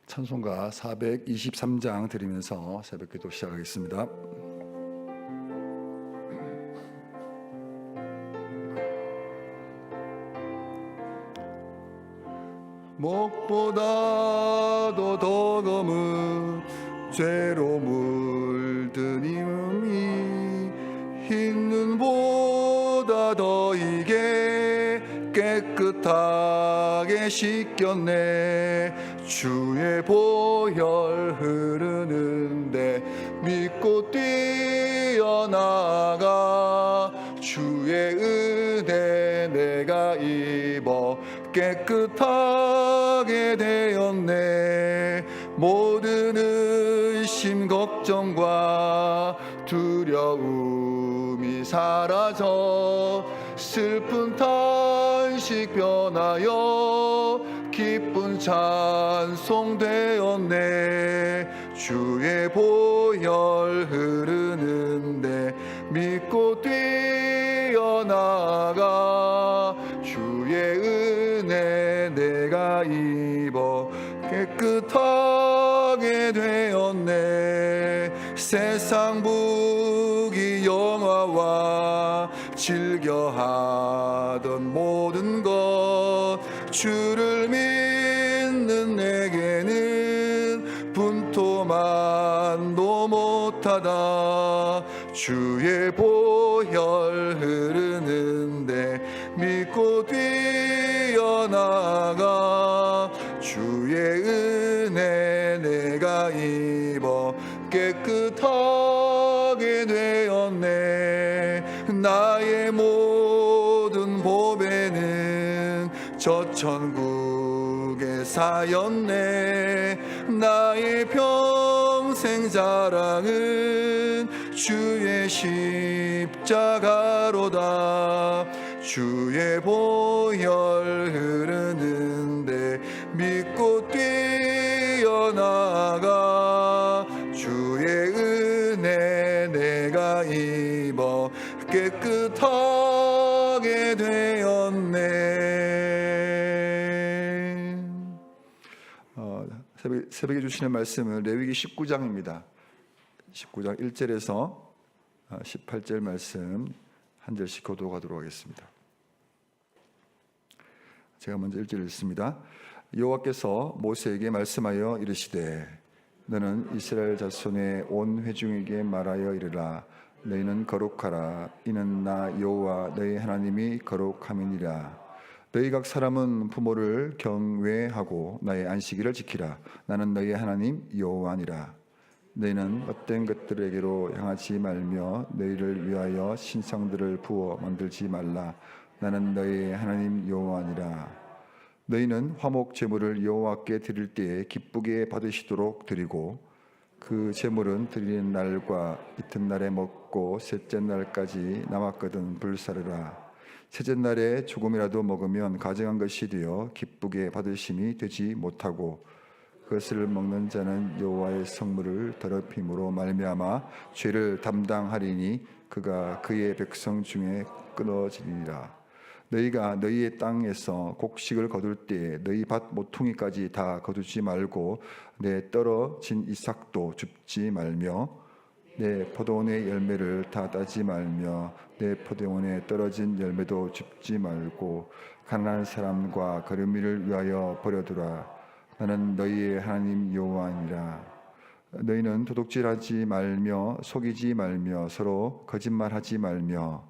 찬송가 423장 드리면서 새벽기도 시작하겠습니다. 목보다도 더 검은 죄로 물든 이 몸이 흰 눈보다 더 이게 깨끗하게 씻겼네. 주의 보혈 흐르는데 믿고 뛰어나가. 주의 은혜 내가 입어 깨끗하게 되었네. 모든 의심 걱정과 두려움이 사라져 슬픈 탄식 변하여 기쁜 찬송 되었네. 주의 보혈 흐르는데 믿고 뛰어나가. 주의 은혜 내가 입어 깨끗하게 되었네. 세상 부귀 영화와 즐겨하던 모든 것 주를 믿는 내게는 분토만도 못하다. 주의 보혈 흐르는데 믿고 뛰어나가. 주의 은혜 내가 입어 깨끗하게 되었네. 나의 모든 보배는 저 천국의 사였네. 나의 평생 자랑은 주의 십자가로다. 주의 보혈 흐르는데 믿고 뛰어나가. 주의 은혜 내가 입어 깨끗하게 되었네. 새벽에 주시는 말씀은 레위기 19장입니다. 19장 1절에서 18절 말씀 한 절씩 교독하도록 하겠습니다. 제가 먼저 1절 읽습니다. 여호와께서 모세에게 말씀하여 이르시되 너는 이스라엘 자손의 온 회중에게 말하여 이르라. 너희는 거룩하라. 이는 나 여호와 너희 하나님이 거룩함이니라. 너희 각 사람은 부모를 경외하고 나의 안식일을 지키라. 나는 너희 하나님 여호와니라. 너희는 헛된 것들에게로 향하지 말며 너희를 위하여 신상들을 부어 만들지 말라. 나는 너희 하나님 여호와니라. 너희는 화목 제물을 여호와께 드릴 때에 기쁘게 받으시도록 드리고 그 제물은 드리는 날과 이튿날에 먹고 셋째 날까지 남았거든 불사르라. 셋째 날에 조금이라도 먹으면 가증한 것이 되어 기쁘게 받으심이 되지 못하고 그것을 먹는 자는 여호와의 성물을 더럽힘으로 말미암아 죄를 담당하리니 그가 그의 백성 중에 끊어지리니라. 너희가 너희의 땅에서 곡식을 거둘 때에 너희 밭 모퉁이까지 다 거두지 말고 내 떨어진 이삭도 줍지 말며 내 포도원의 열매를 다 따지 말며 내 포도원에 떨어진 열매도 줍지 말고 가난한 사람과 거름이를 위하여 버려두라. 나는 너희의 하나님 여호와니라. 너희는 도둑질하지 말며 속이지 말며 서로 거짓말하지 말며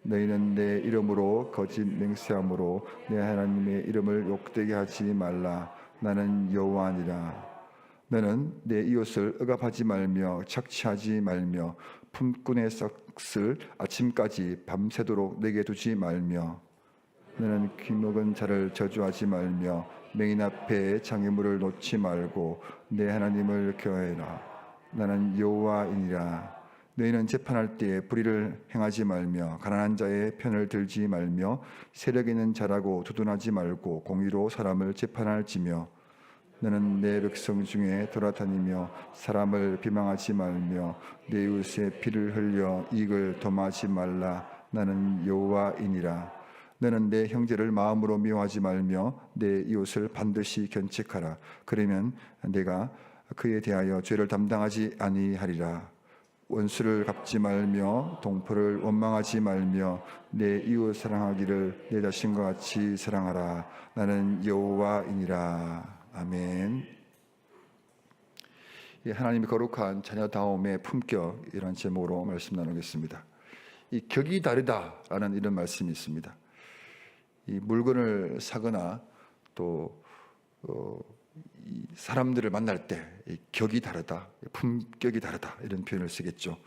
너희는 내 이름으로 거짓 맹세함으로 내 하나님의 이름을 욕되게 하지 말라. 나는 여호와니라. 너는 내 이웃을 억압하지 말며 착취하지 말며 품꾼의 싹을 아침까지 밤새도록 내게 두지 말며 너는 귀먹은 자를 저주하지 말며 맹인 앞에 장애물을 놓지 말고 내 하나님을 경외하라. 나는 여호와이니라. 너희는 재판할 때에 불의를 행하지 말며 가난한 자의 편을 들지 말며 세력 있는 자라고 두둔하지 말고 공의로 사람을 재판할지며 너는 내 백성 중에 돌아다니며 사람을 비방하지 말며 내 이웃의 피를 흘려 이익을 도모하지 말라. 나는 여호와이니라. 너는 내 형제를 마음으로 미워하지 말며 내 이웃을 반드시 견책하라. 그러면 내가 그에 대하여 죄를 담당하지 아니하리라. 원수를 갚지 말며 동포를 원망하지 말며 내 이웃 사랑하기를 내 자신과 같이 사랑하라. 나는 여호와이니라. 아멘. 하나님의 거룩한 자녀다움의 품격이라는 제목으로 말씀 나누겠습니다. 이 격이 다르다라는 이런 말씀이 있습니다. 이 물건을 사거나 또 이 사람들을 만날 때 이 격이 다르다, 품격이 다르다 이런 표현을 쓰겠죠.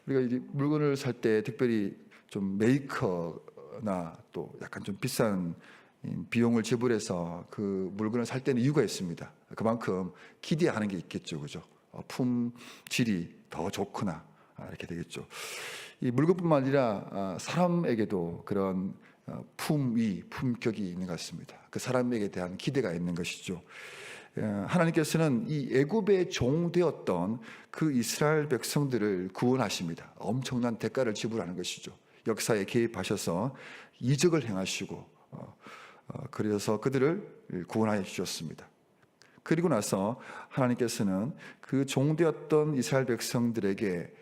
우리가 이제 물건을 살 때 특별히 좀 메이커나 또 약간 좀 비싼 비용을 지불해서 그 물건을 살 때는 이유가 있습니다. 그만큼 기대하는 게 있겠죠, 그죠? 품질이 더 좋거나 이렇게 되겠죠. 이 물건뿐만 아니라 사람에게도 그런 품위, 품격이 있는 것 같습니다. 그 사람에게 대한 기대가 있는 것이죠. 하나님께서는 이 애굽의 종 되었던 그 이스라엘 백성들을 구원하십니다. 엄청난 대가를 지불하는 것이죠. 역사에 개입하셔서 이적을 행하시고 그래서 그들을 구원하여 주셨습니다. 그리고 나서 하나님께서는 그 종 되었던 이스라엘 백성들에게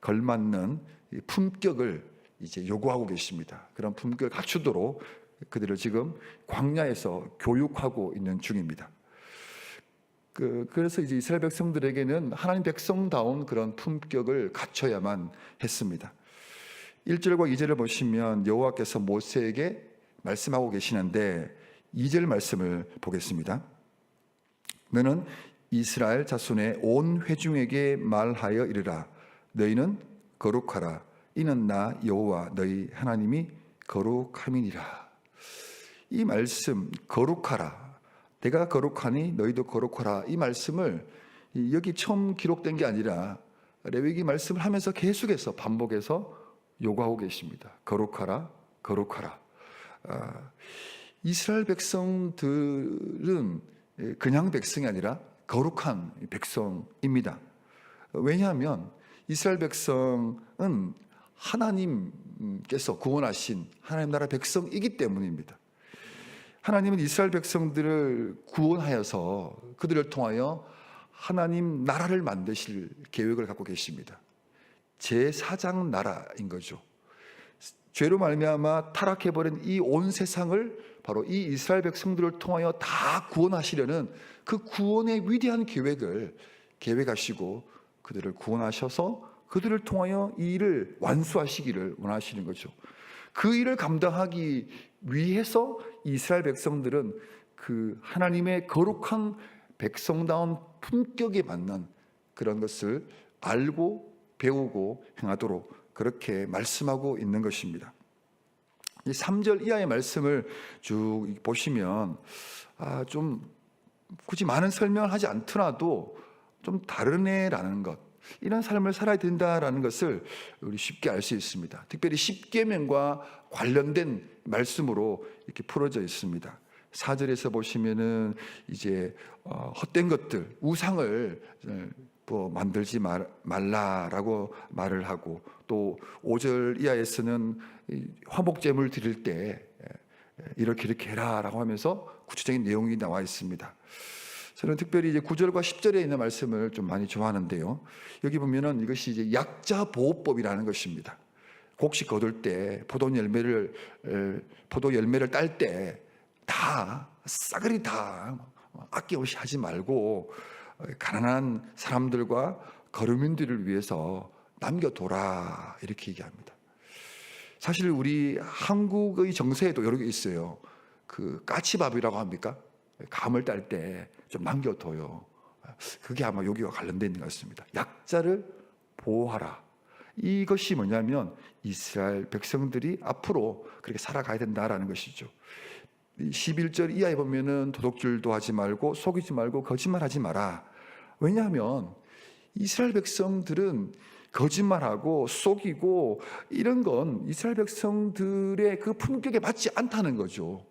걸맞는 품격을 이제 요구하고 계십니다. 그런 품격을 갖추도록 그들을 지금 광야에서 교육하고 있는 중입니다. 그래서 이제 이스라엘 백성들에게는 하나님 백성다운 그런 품격을 갖춰야만 했습니다. 1절과 2절을 보시면 여호와께서 모세에게 말씀하고 계시는데 2절 말씀을 보겠습니다. 너는 이스라엘 자손의 온 회중에게 말하여 이르라. 너희는 거룩하라. 이는 나 여호와 너희 하나님이 거룩함이니라. 이 말씀 거룩하라. 내가 거룩하니 너희도 거룩하라. 이 말씀을 여기 처음 기록된 게 아니라 레위기 말씀을 하면서 계속해서 반복해서 요구하고 계십니다. 거룩하라, 거룩하라. 이스라엘 백성들은 그냥 백성이 아니라 거룩한 백성입니다. 왜냐하면 이스라엘 백성은 하나님께서 구원하신 하나님 나라 백성이기 때문입니다. 하나님은 이스라엘 백성들을 구원하여서 그들을 통하여 하나님 나라를 만드실 계획을 갖고 계십니다. 제4장 나라인 거죠. 죄로 말미암아 타락해버린 이 온 세상을 바로 이 이스라엘 백성들을 통하여 다 구원하시려는 그 구원의 위대한 계획을 계획하시고 그들을 구원하셔서 그들을 통하여 이 일을 완수하시기를 원하시는 거죠. 그 일을 감당하기 위해서 이스라엘 백성들은 그 하나님의 거룩한 백성다운 품격에 맞는 그런 것을 알고 배우고 행하도록 그렇게 말씀하고 있는 것입니다. 이 3절 이하의 말씀을 쭉 보시면 좀 굳이 많은 설명을 하지 않더라도 좀 다르네라는 것, 이런 삶을 살아야 된다라는 것을 우리 쉽게 알 수 있습니다. 특별히 십계명과 관련된 말씀으로 이렇게 풀어져 있습니다. 4절에서 보시면은 이제 헛된 것들, 우상을 만들지 말라라고 말을 하고, 또 5절 이하에서는 화목제물 드릴 때 이렇게 해라라고 하면서 구체적인 내용이 나와 있습니다. 저는 특별히 이제 9절과 10절에 있는 말씀을 좀 많이 좋아하는데요. 여기 보면은 이것이 이제 약자 보호법이라는 것입니다. 곡식 거둘 때 포도 열매를 딸 때 다 싸그리 다 아낌없이 하지 말고 가난한 사람들과 거류민들을 위해서 남겨둬라 이렇게 얘기합니다. 사실 우리 한국의 정서에도 여러 개 있어요. 그 까치밥이라고 합니까? 감을 딸 때 좀 남겨둬요. 그게 아마 여기와 관련된 있는 것 같습니다. 약자를 보호하라. 이것이 뭐냐면 이스라엘 백성들이 앞으로 그렇게 살아가야 된다라는 것이죠. 11절 이하에 보면은 도둑질도 하지 말고 속이지 말고 거짓말하지 마라. 왜냐하면 이스라엘 백성들은 거짓말하고 속이고 이런 건 이스라엘 백성들의 그 품격에 맞지 않다는 거죠.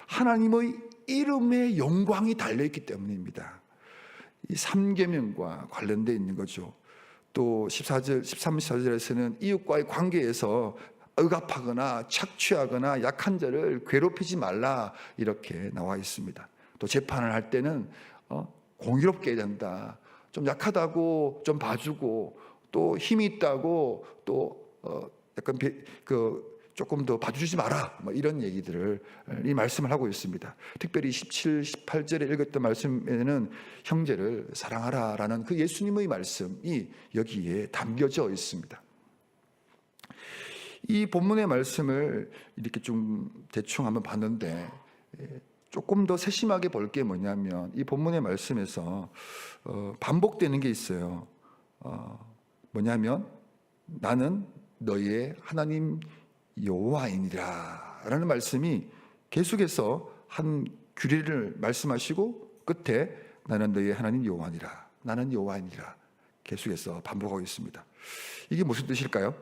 하나님의 이름의 영광이 달려있기 때문입니다. 이 3계명과 관련되어 있는 거죠. 또 13, 14절에서는 이웃과의 관계에서 억압하거나 착취하거나 약한 자를 괴롭히지 말라 이렇게 나와 있습니다. 또 재판을 할 때는 공의롭게 해야 된다. 좀 약하다고 좀 봐주고 또 힘이 있다고 또 약간 조금 더 봐주지 마라. 뭐 이런 얘기들을 이 말씀을 하고 있습니다. 특별히 17, 18절에 읽었던 말씀에는 형제를 사랑하라라는 그 예수님의 말씀이 여기에 담겨져 있습니다. 이 본문의 말씀을 이렇게 좀 대충 한번 봤는데 조금 더 세심하게 볼 게 뭐냐면 이 본문의 말씀에서 반복되는 게 있어요. 뭐냐면 나는 너희의 하나님 여호와이니라 라는 말씀이 계속해서 한 규례를 말씀하시고 끝에 나는 너희의 하나님 여호와니라, 나는 여호와이니라 계속해서 반복하고 있습니다. 이게 무슨 뜻일까요?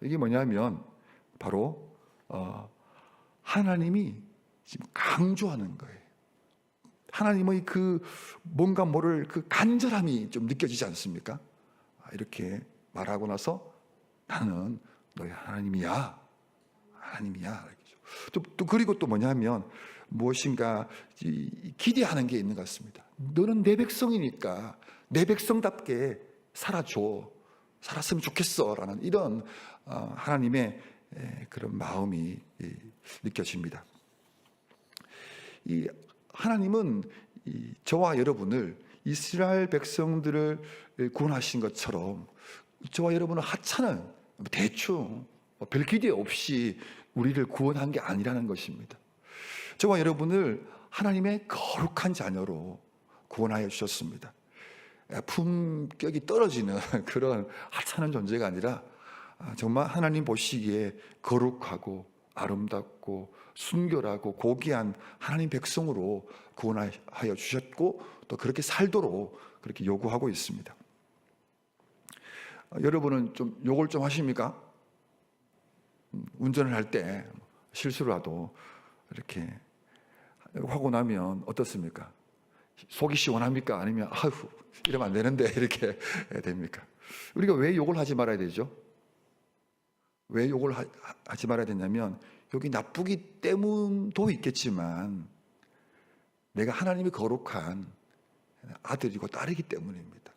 이게 뭐냐면 바로 하나님이 지금 강조하는 거예요. 하나님의 그 뭔가 모를 그 간절함이 좀 느껴지지 않습니까? 이렇게 말하고 나서 나는 너희 하나님이야, 하나님이야. 또 그리고 또 뭐냐면 무엇인가 기대하는 게 있는 것 같습니다. 너는 내 백성이니까 내 백성답게 살았으면 좋겠어라는 이런 하나님의 그런 마음이 느껴집니다. 이 하나님은 저와 여러분을 이스라엘 백성들을 구원하신 것처럼 저와 여러분은 하찮은 대충 별 기대 없이 우리를 구원한 게 아니라는 것입니다. 저와 여러분을 하나님의 거룩한 자녀로 구원하여 주셨습니다. 품격이 떨어지는 그런 하찮은 존재가 아니라 정말 하나님 보시기에 거룩하고 아름답고 순결하고 고귀한 하나님 백성으로 구원하여 주셨고 또 그렇게 살도록 그렇게 요구하고 있습니다. 여러분은 좀 요걸 좀 하십니까? 운전을 할 때 실수라도 이렇게 하고 나면 어떻습니까? 속이 시원합니까? 아니면 아휴 이러면 안 되는데 이렇게 됩니까? 우리가 왜 욕을 하지 말아야 되죠? 왜 욕을 하지 말아야 되냐면 여기 나쁘기 때문도 있겠지만 내가 하나님이 거룩한 아들이고 딸이기 때문입니다.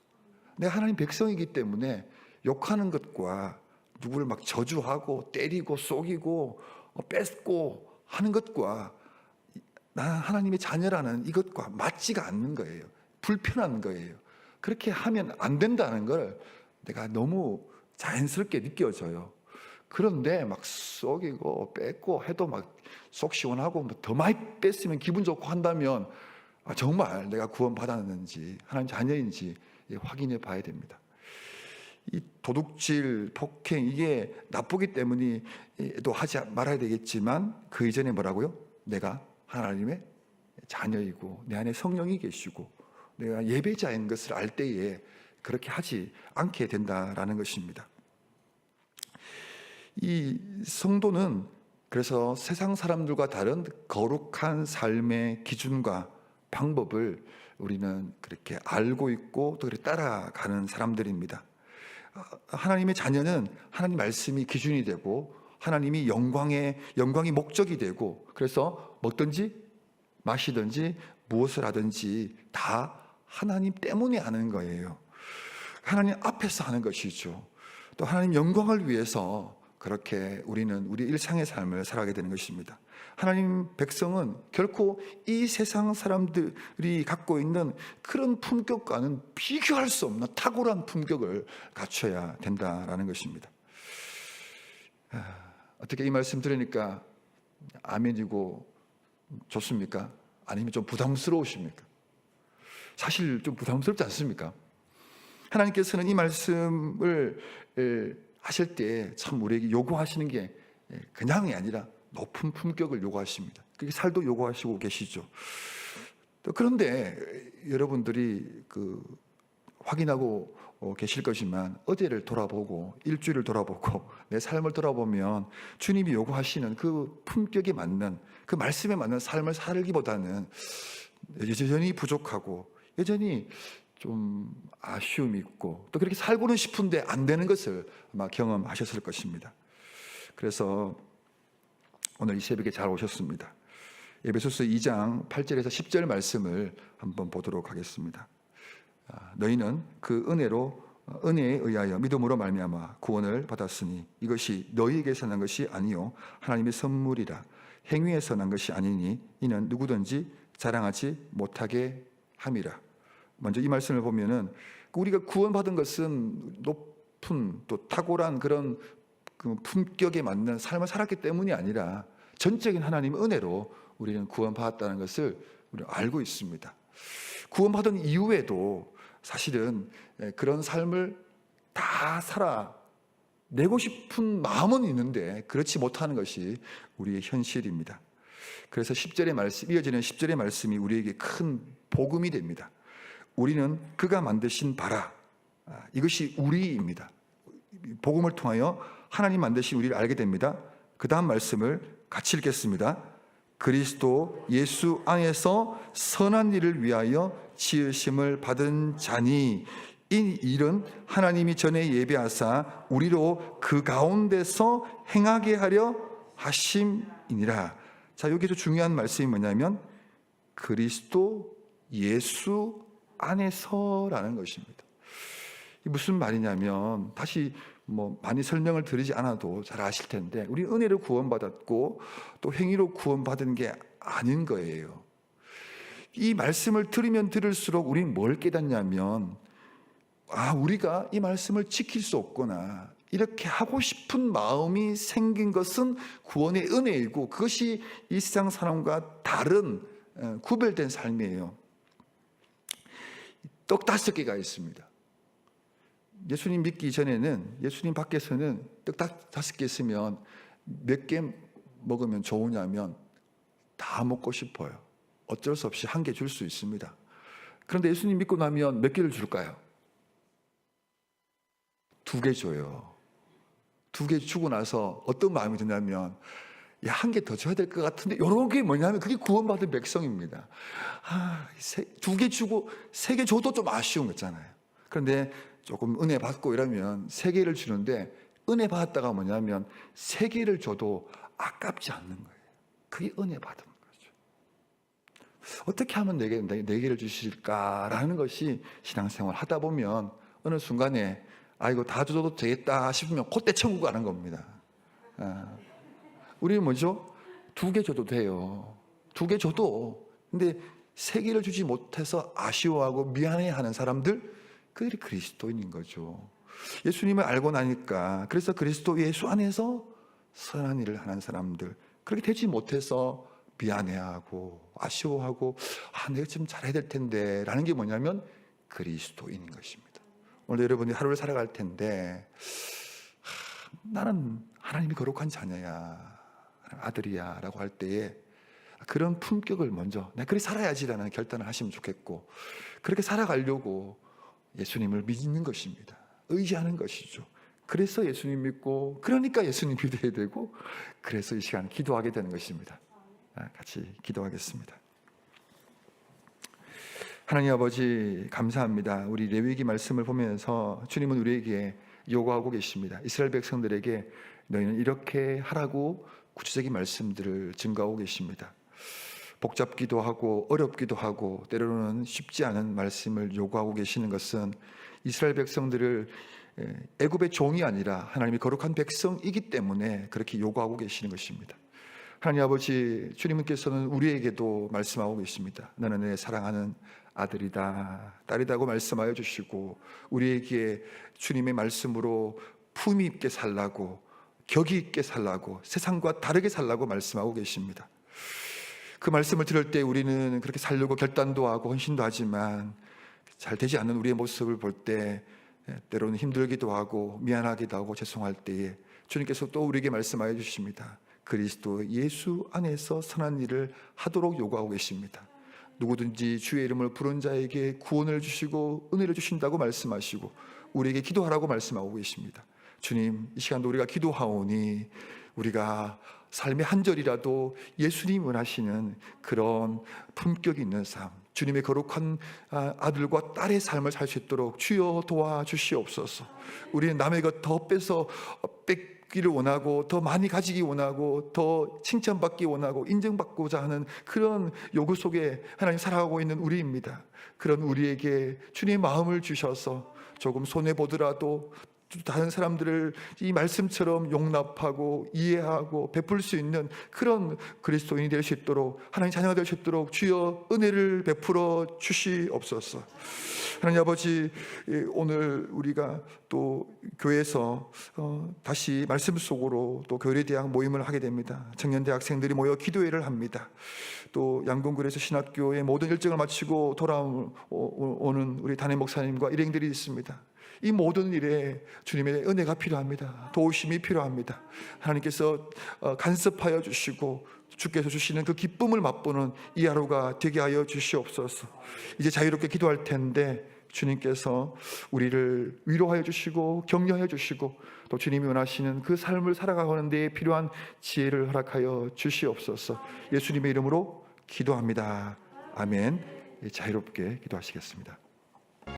내가 하나님 백성이기 때문에 욕하는 것과 누구를 막 저주하고 때리고 속이고 뺏고 하는 것과 나는 하나님의 자녀라는 이것과 맞지가 않는 거예요. 불편한 거예요. 그렇게 하면 안 된다는 걸 내가 너무 자연스럽게 느껴져요. 그런데 막 속이고 뺏고 해도 막 속 시원하고 더 많이 뺐으면 기분 좋고 한다면 정말 내가 구원받았는지 하나님 자녀인지 확인해 봐야 됩니다. 이 도둑질, 폭행 이게 나쁘기 때문에도 하지 말아야 되겠지만 그 이전에 뭐라고요? 내가 하나님의 자녀이고 내 안에 성령이 계시고 내가 예배자인 것을 알 때에 그렇게 하지 않게 된다라는 것입니다. 이 성도는 그래서 세상 사람들과 다른 거룩한 삶의 기준과 방법을 우리는 그렇게 알고 있고 또 그렇게 따라가는 사람들입니다. 하나님의 자녀는 하나님 말씀이 기준이 되고 하나님이 영광이 목적이 되고 그래서 먹든지 마시든지 무엇을 하든지 다 하나님 때문에 하는 거예요. 하나님 앞에서 하는 것이죠. 또 하나님 영광을 위해서 그렇게 우리는 우리 일상의 삶을 살아가게 되는 것입니다. 하나님 백성은 결코 이 세상 사람들이 갖고 있는 그런 품격과는 비교할 수 없는 탁월한 품격을 갖춰야 된다라는 것입니다. 어떻게 이 말씀 들으니까 아멘이고 좋습니까? 아니면 좀 부담스러우십니까? 사실 좀 부담스럽지 않습니까? 하나님께서는 이 말씀을 하실 때 참 우리에게 요구하시는 게 그냥이 아니라 높은 품격을 요구하십니다. 그게 살도 요구하시고 계시죠. 그런데 여러분들이 확인하고 계실 것이지만 어제를 돌아보고 일주일을 돌아보고 내 삶을 돌아보면 주님이 요구하시는 그 품격에 맞는 그 말씀에 맞는 삶을 살기보다는 여전히 부족하고 여전히 좀 아쉬움이 있고 또 그렇게 살고는 싶은데 안 되는 것을 아마 경험하셨을 것입니다. 그래서 오늘 이 새벽에 잘 오셨습니다. 에베소서 2장 8절에서 10절 말씀을 한번 보도록 하겠습니다. 너희는 그 은혜에 의하여 믿음으로 말미암아 구원을 받았으니 이것이 너희에게서 난 것이 아니요 하나님의 선물이라. 행위에서 난 것이 아니니 이는 누구든지 자랑하지 못하게 함이라. 먼저 이 말씀을 보면은 우리가 구원받은 것은 높은 또 탁월한 그런 그 품격에 맞는 삶을 살았기 때문이 아니라 전적인 하나님의 은혜로 우리는 구원받았다는 것을 우리가 알고 있습니다. 구원받은 이후에도 사실은 그런 삶을 다 살아내고 싶은 마음은 있는데 그렇지 못하는 것이 우리의 현실입니다. 그래서 10절의 말씀, 이어지는 10절의 말씀이 우리에게 큰 복음이 됩니다. 우리는 그가 만드신 바라, 이것이 우리입니다. 복음을 통하여 하나님 만드신 우리를 알게 됩니다. 그 다음 말씀을 같이 읽겠습니다. 그리스도 예수 안에서 선한 일을 위하여 지으심을 받은 자니 이 일은 하나님이 전에 예비하사 우리로 그 가운데서 행하게 하려 하심이니라. 자, 여기서 중요한 말씀이 뭐냐면 그리스도 예수 안에서라는 것입니다. 이 무슨 말이냐면 다시 많이 설명을 드리지 않아도 잘 아실 텐데 우리 은혜로 구원받았고 또 행위로 구원받은 게 아닌 거예요. 이 말씀을 들으면 들을수록 우리는 뭘 깨닫냐면 우리가 이 말씀을 지킬 수 없구나, 이렇게 하고 싶은 마음이 생긴 것은 구원의 은혜이고 그것이 이 세상 사람과 다른 구별된 삶이에요. 떡 5개가 있습니다. 예수님 믿기 전에는, 예수님 밖에서는 떡 5개 있으면 몇 개 먹으면 좋으냐면 다 먹고 싶어요. 어쩔 수 없이 한 개 줄 수 있습니다. 그런데 예수님 믿고 나면 몇 개를 줄까요? 2개 줘요. 2개 주고 나서 어떤 마음이 드냐면 한 개 더 줘야 될 것 같은데, 이런 게 뭐냐면 그게 구원받은 백성입니다. 2개 주고 3개 줘도 좀 아쉬운 거잖아요. 그런데 조금 은혜 받고 이러면 3개를 주는데, 은혜 받았다가 뭐냐면 3개를 줘도 아깝지 않는 거예요. 그게 은혜 받은 거죠. 어떻게 하면 4개를 주실까라는 것이 신앙생활 하다 보면 어느 순간에 이거 다 줘도 되겠다 싶으면 그때 천국 가는 겁니다. 우리는 뭐죠? 2개 줘도 돼요. 2개 줘도. 근데 3개를 주지 못해서 아쉬워하고 미안해하는 사람들, 그들이 그리스도인인 거죠. 예수님을 알고 나니까, 그래서 그리스도 예수 안에서 선한 일을 하는 사람들, 그렇게 되지 못해서 미안해하고 아쉬워하고 내가 좀 잘해야 될 텐데 라는 게 뭐냐면 그리스도인인 것입니다. 오늘 여러분이 하루를 살아갈 텐데 나는 하나님이 거룩한 자녀야, 아들이야 라고 할 때에 그런 품격을 먼저 내가 그렇게 살아야지라는 결단을 하시면 좋겠고, 그렇게 살아가려고 예수님을 믿는 것입니다. 의지하는 것이죠. 그래서 예수님 믿고, 그러니까 예수님 믿어야 되고, 그래서 이 시간 기도하게 되는 것입니다. 같이 기도하겠습니다. 하나님 아버지 감사합니다. 우리 레위기 말씀을 보면서 주님은 우리에게 요구하고 계십니다. 이스라엘 백성들에게 너희는 이렇게 하라고 구체적인 말씀들을 증거하고 계십니다. 복잡기도 하고 어렵기도 하고 때로는 쉽지 않은 말씀을 요구하고 계시는 것은 이스라엘 백성들을 애굽의 종이 아니라 하나님의 거룩한 백성이기 때문에 그렇게 요구하고 계시는 것입니다. 하나님 아버지, 주님께서는 우리에게도 말씀하고 계십니다. 너는 내 사랑하는 아들이다, 딸이다고 말씀하여 주시고, 우리에게 주님의 말씀으로 품위 있게 살라고, 격이 있게 살라고, 세상과 다르게 살라고 말씀하고 계십니다. 그 말씀을 들을 때 우리는 그렇게 살려고 결단도 하고 헌신도 하지만 잘 되지 않는 우리의 모습을 볼 때 때로는 힘들기도 하고 미안하기도 하고 죄송할 때에 주님께서 또 우리에게 말씀하여 주십니다. 그리스도 예수 안에서 선한 일을 하도록 요구하고 계십니다. 누구든지 주의 이름을 부른 자에게 구원을 주시고 은혜를 주신다고 말씀하시고 우리에게 기도하라고 말씀하고 계십니다. 주님, 이 시간도 우리가 기도하오니 우리가 삶의 한 절이라도 예수님 원하시는 그런 품격 있는 삶, 주님의 거룩한 아들과 딸의 삶을 살 수 있도록 주여 도와주시옵소서. 우리는 남의 것 더 있기를 원하고 더 많이 가지기 원하고 더 칭찬받기 원하고 인정받고자 하는 그런 요구 속에 하나님 살아가고 있는 우리입니다. 그런 우리에게 주님의 마음을 주셔서 조금 손해보더라도 다른 사람들을 이 말씀처럼 용납하고 이해하고 베풀 수 있는 그런 그리스도인이 될 수 있도록, 하나님 자녀가 될 수 있도록 주여 은혜를 베풀어 주시옵소서. 하나님 아버지, 오늘 우리가 또 교회에서 다시 말씀 속으로 또 교회대학 모임을 하게 됩니다. 청년대학생들이 모여 기도회를 합니다. 또 양궁그레스 신학교의 모든 일정을 마치고 돌아오는 우리 담임 목사님과 일행들이 있습니다. 이 모든 일에 주님의 은혜가 필요합니다. 도우심이 필요합니다. 하나님께서 간섭하여 주시고 주께서 주시는 그 기쁨을 맛보는 이 하루가 되게 하여 주시옵소서. 이제 자유롭게 기도할 텐데 주님께서 우리를 위로하여 주시고 격려하여 주시고 또 주님이 원하시는 그 삶을 살아가는 데에 필요한 지혜를 허락하여 주시옵소서. 예수님의 이름으로 기도합니다. 아멘. 자유롭게 기도하시겠습니다.